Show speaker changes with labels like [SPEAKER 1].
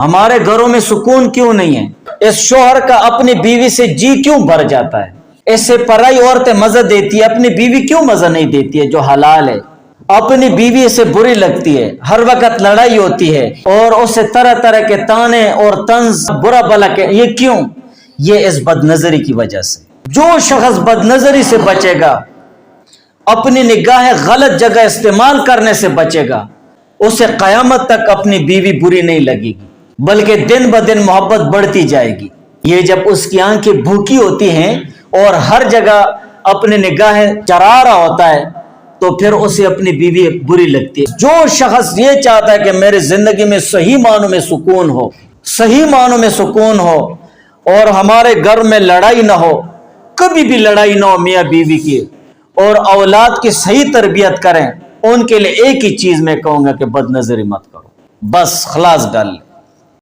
[SPEAKER 1] ہمارے گھروں میں سکون کیوں نہیں ہے؟ اس شوہر کا اپنی بیوی سے جی کیوں بھر جاتا ہے؟ اس سے پرائی عورتیں مزہ دیتی ہے، اپنی بیوی کیوں مزہ نہیں دیتی ہے جو حلال ہے؟ اپنی بیوی سے بری لگتی ہے، ہر وقت لڑائی ہوتی ہے اور اسے طرح طرح کے تانے اور طنز برا بلا کے، یہ کیوں؟ یہ اس بد نظری کی وجہ سے۔ جو شخص بد نظری سے بچے گا، اپنی نگاہیں غلط جگہ استعمال کرنے سے بچے گا، اسے قیامت تک اپنی بیوی بری نہیں لگے گی، بلکہ دن بدن محبت بڑھتی جائے گی۔ یہ جب اس کی آنکھیں بھوکی ہوتی ہیں اور ہر جگہ اپنی نگاہیں چرا رہا ہوتا ہے تو پھر اسے اپنی بیوی بری لگتی ہے۔ جو شخص یہ چاہتا ہے کہ میری زندگی میں صحیح معنوں میں سکون ہو، صحیح معنوں میں سکون ہو اور ہمارے گھر میں لڑائی نہ ہو، کبھی بھی لڑائی نہ ہو میاں بیوی کی، اور اولاد کی صحیح تربیت کریں، ان کے لیے ایک ہی چیز میں کہوں گا کہ بد نظری مت کرو، بس خلاص ڈال لیں۔